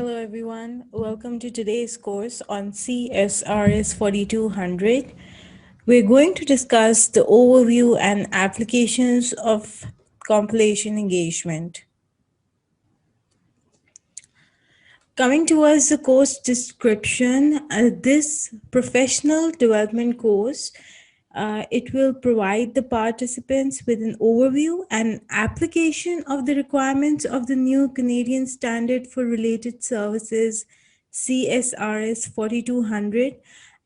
Hello everyone, welcome to today's course on CSRS 4200. We're going to discuss the overview and applications of compilation engagement. Coming towards the course description, this professional development course, it will provide the participants with an overview and application of the requirements of the new Canadian Standard for Related Services, CSRS 4200,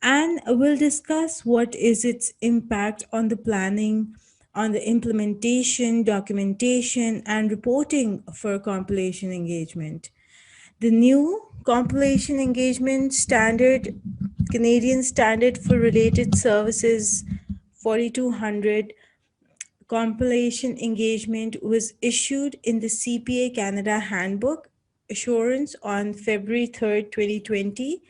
and will discuss what is its impact on the planning, on the implementation, documentation, and reporting for compilation engagement. The new compilation engagement standard, Canadian Standard for Related Services 4200 compilation engagement was issued in the CPA Canada Handbook Assurance on February 3rd, 2020.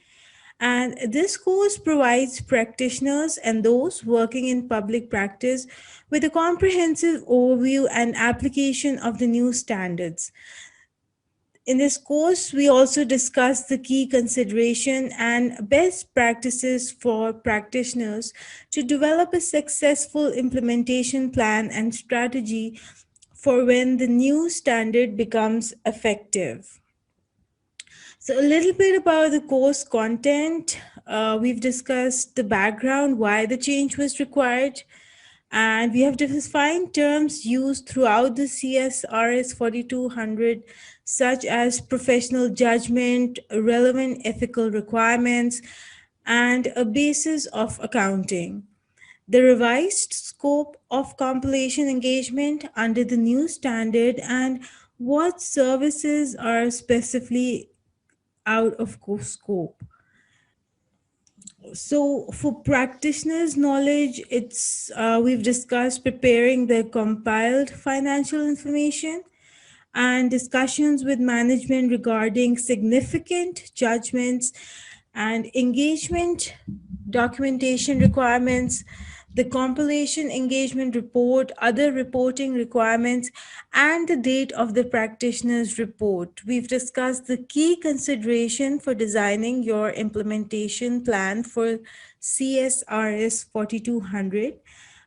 And this course provides practitioners and those working in public practice with a comprehensive overview and application of the new standards. In this course, we also discuss the key consideration and best practices for practitioners to develop a successful implementation plan and strategy for when the new standard becomes effective. So, a little bit about the course content. We've discussed the background, why the change was required, and we have defined terms used throughout the CSRS 4200, such as professional judgment, relevant ethical requirements, and a basis of accounting. The revised scope of compilation engagement under the new standard and what services are specifically out of scope. So, for practitioners' knowledge, it's we've discussed preparing the compiled financial information and discussions with management regarding significant judgments and engagement documentation requirements, the compilation engagement report, other reporting requirements, and the date of the practitioner's report. We've discussed the key consideration for designing your implementation plan for CSRS 4200.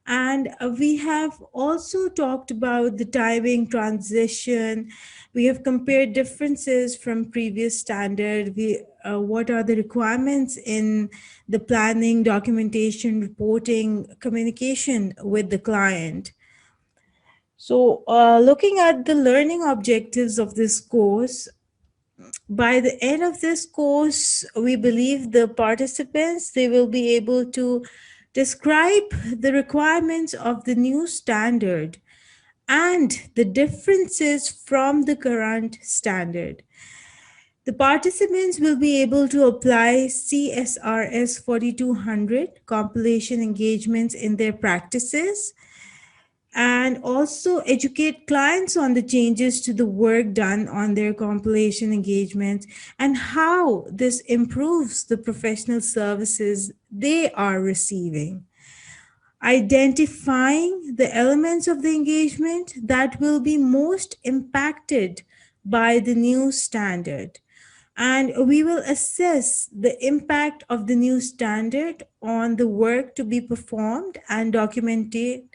And we have also talked about the timing transition. We have compared differences from previous standard. What are the requirements in the planning, documentation, reporting, communication with the client. So, looking at the learning objectives of this course, by the end of this course, we believe the participants, they will be able to describe the requirements of the new standard and the differences from the current standard. The participants will be able to apply CSRS 4200 compilation engagements in their practices and also educate clients on the changes to the work done on their compilation engagements and how this improves the professional services they are receiving. Identifying the elements of the engagement that will be most impacted by the new standard. And we will assess the impact of the new standard on the work to be performed and documented,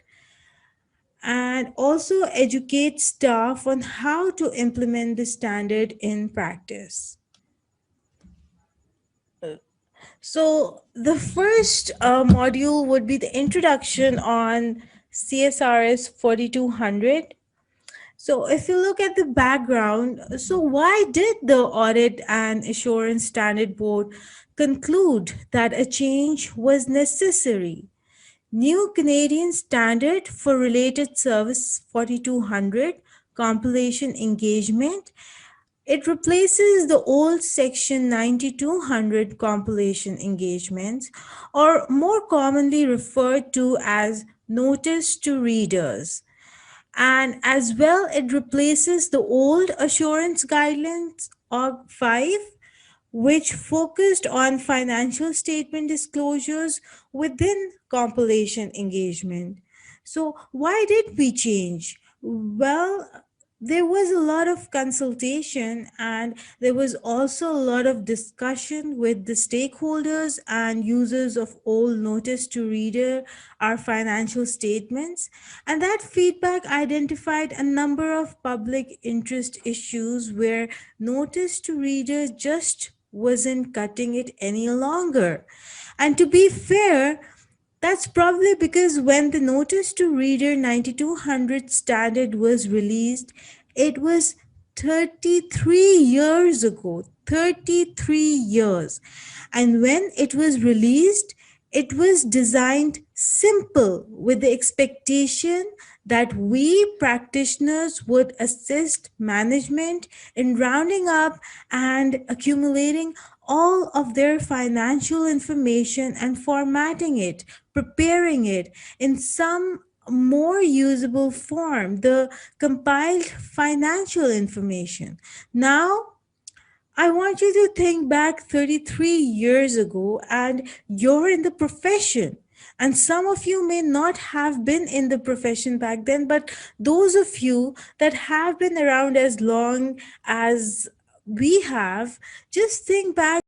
and also educate staff on how to implement the standard in practice. So, the first module would be the introduction on CSRS 4200. So, if you look at the background, so why did the Audit and Assurance Standard Board conclude that a change was necessary? New Canadian Standard for Related Service 4200 compilation engagement. It replaces the old Section 9200 compilation engagements, or more commonly referred to as notice to readers. And as well, it replaces the old assurance guidelines of 5, which focused on financial statement disclosures within compilation engagement. So, why did we change? Well, there was a lot of consultation, and there was also a lot of discussion with the stakeholders and users of all notice to reader our financial statements. And that feedback identified a number of public interest issues where notice to reader just wasn't cutting it any longer. And to be fair, that's probably because when the Notice to Reader 9200 standard was released, it was 33 years ago. 33 years. And when it was released, it was designed simple with the expectation that we practitioners would assist management in rounding up and accumulating all of their financial information and formatting it, preparing it in some more usable form, the compiled financial information. Now, I want you to think back 33 years ago and you're in the profession. And some of you may not have been in the profession back then, but those of you that have been around as long as we have, just think back